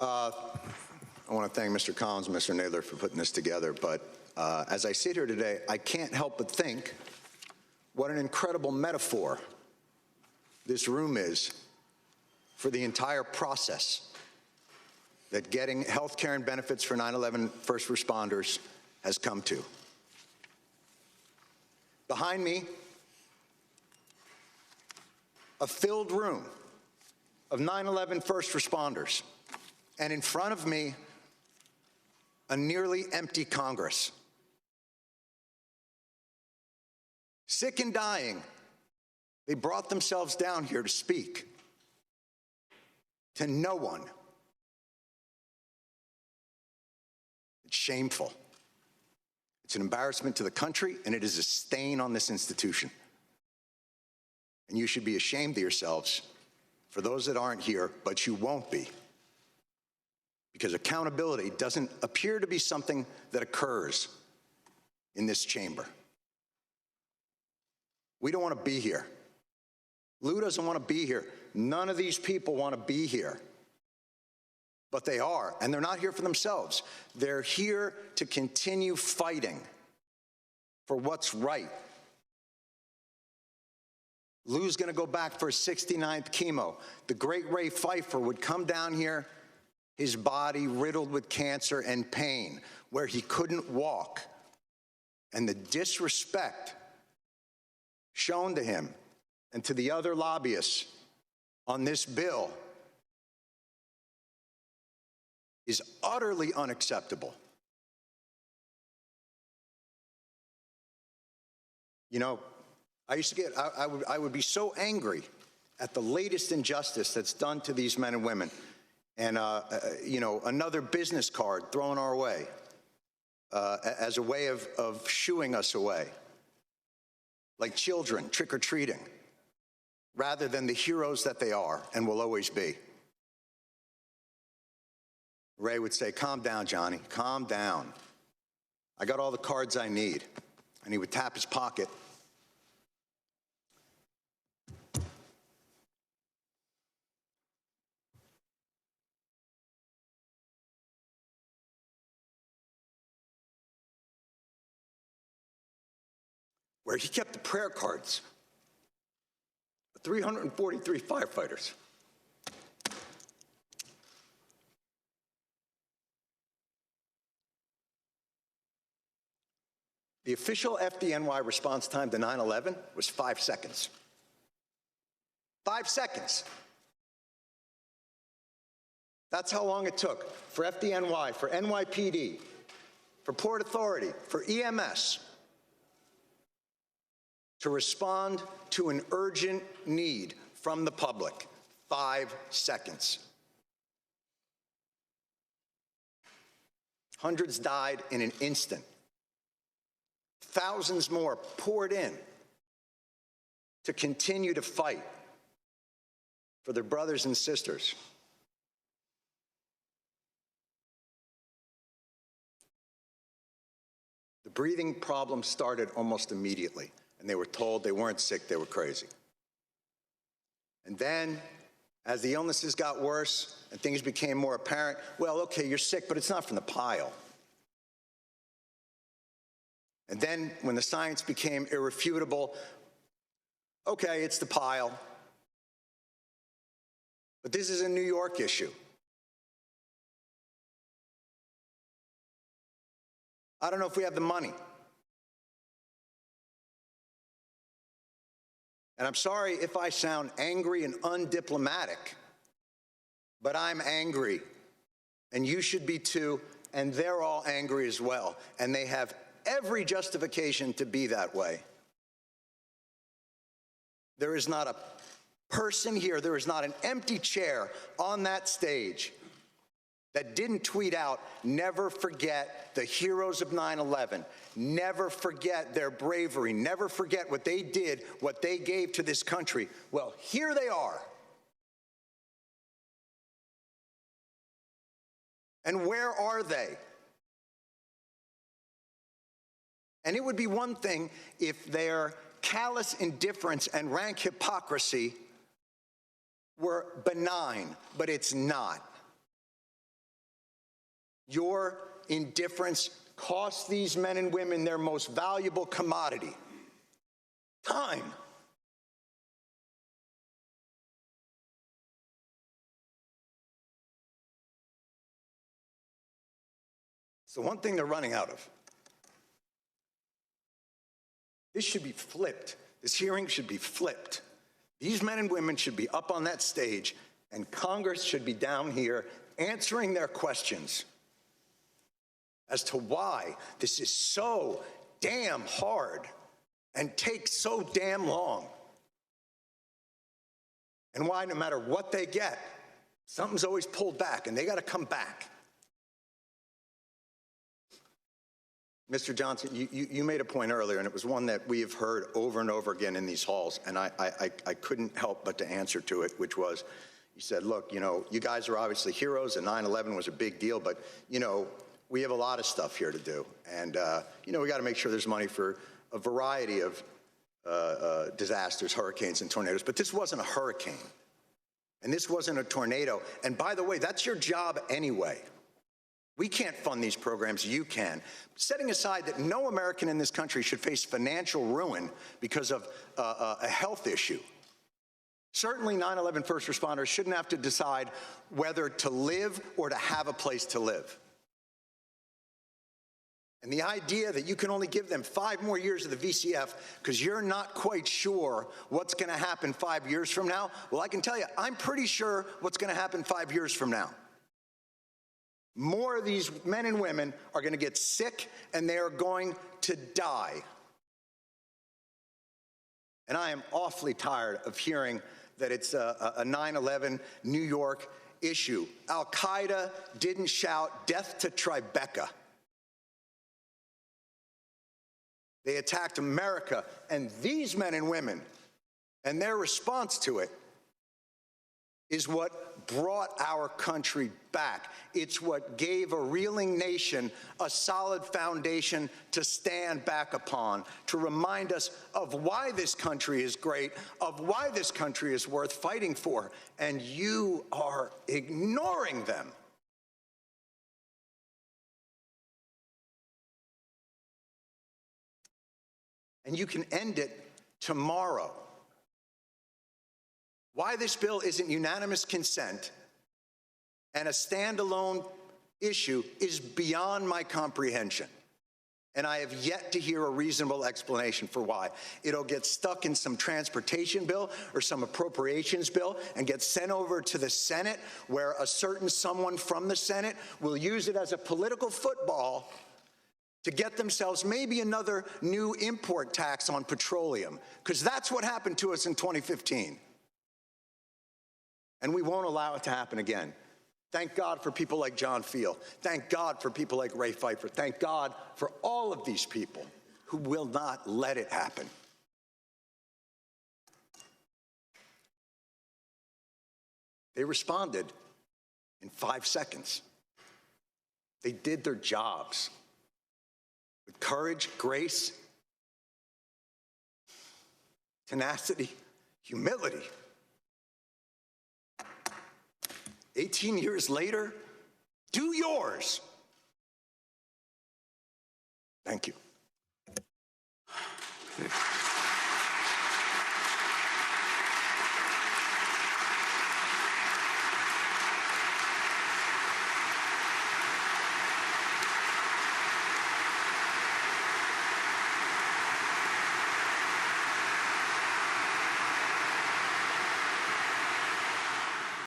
I want to thank Mr. Collins and Mr. Nadler for putting this together, but as I sit here today, I can't help but think what an incredible metaphor this room is for the entire process that getting health care and benefits for 9/11 first responders has come to. Behind me, a filled room of 9/11 first responders, and in front of me, a nearly empty Congress. Sick and dying, they brought themselves down here to speak to no one. It's shameful. It's an embarrassment to the country, and it is a stain on this institution. And you should be ashamed of yourselves for those that aren't here, but you won't be. Because accountability doesn't appear to be something that occurs in this chamber. We don't want to be here. Lou doesn't want to be here. None of these people want to be here. But they are, and they're not here for themselves. They're here to continue fighting for what's right. Lou's going to go back for his 69th chemo. The great Ray Pfeiffer would come down here, his body riddled with cancer and pain, where he couldn't walk. And the disrespect shown to him and to the other lobbyists on this bill is utterly unacceptable. You know, I would be so angry at the latest injustice that's done to these men and women. And, you know, another business card thrown our way as a way of shooing us away, like children trick-or-treating, rather than the heroes that they are and will always be. Ray would say, "Calm down, Johnny, calm down. I got all the cards I need." And he would tap his pocket. Where he kept the prayer cards of 343 firefighters. The official FDNY response time to 9/11 was 5 seconds. 5 seconds. That's how long it took for FDNY, for NYPD, for Port Authority, for EMS to respond to an urgent need from the public. 5 seconds. Hundreds died in an instant. Thousands more poured in to continue to fight for their brothers and sisters. The breathing problem started almost immediately. And they were told they weren't sick, they were crazy. And then, as the illnesses got worse and things became more apparent, well, okay, you're sick, but it's not from the pile. And then, when the science became irrefutable, okay, it's the pile. But this is a New York issue. I don't know if we have the money. And I'm sorry if I sound angry and undiplomatic, but I'm angry, and you should be too, and they're all angry as well, and they have every justification to be that way. There is not a person here, there is not an empty chair on that stage that didn't tweet out, "Never forget the heroes of 9/11. Never forget their bravery. Never forget what they did, what they gave to this country." Well, here they are. And where are they? And it would be one thing if their callous indifference and rank hypocrisy were benign, but it's not. Your indifference costs these men and women their most valuable commodity, time. It's the one thing they're running out of. This should be flipped. This hearing should be flipped. These men and women should be up on that stage, and Congress should be down here answering their questions as to why this is so damn hard and takes so damn long. And why, no matter what they get, something's always pulled back, and they got to come back. Mr. Johnson, you made a point earlier, and it was one that we have heard over and over again in these halls, and I couldn't help but to answer to it, which was, you said, look, you know, you guys are obviously heroes, and 9/11 was a big deal, but, you know, we have a lot of stuff here to do. And, you know, we got to make sure there's money for a variety of disasters, hurricanes and tornadoes. But this wasn't a hurricane, and this wasn't a tornado. And by the way, that's your job anyway. We can't fund these programs, you can. Setting aside that no American in this country should face financial ruin because of a health issue. Certainly 9/11 first responders shouldn't have to decide whether to live or to have a place to live. And the idea that you can only give them 5 more years of the VCF because you're not quite sure what's going to happen 5 years from now, well, I can tell you, I'm pretty sure what's going to happen 5 years from now. More of these men and women are going to get sick, and they are going to die. And I am awfully tired of hearing that it's a 9/11 New York issue. Al-Qaeda didn't shout death to Tribeca. They attacked America, and these men and women, and their response to it, is what brought our country back. It's what gave a reeling nation a solid foundation to stand back upon, to remind us of why this country is great, of why this country is worth fighting for, and you are ignoring them. And you can end it tomorrow. Why this bill isn't unanimous consent and a standalone issue is beyond my comprehension. And I have yet to hear a reasonable explanation for why. It'll get stuck in some transportation bill or some appropriations bill and get sent over to the Senate, where a certain someone from the Senate will use it as a political football to get themselves maybe another new import tax on petroleum, because that's what happened to us in 2015. And we won't allow it to happen again. Thank God for people like John Field. Thank God for people like Ray Pfeiffer. Thank God for all of these people who will not let it happen. They responded in 5 seconds. They did their jobs with courage, grace, tenacity, humility. 18 years later, do yours. Thank you.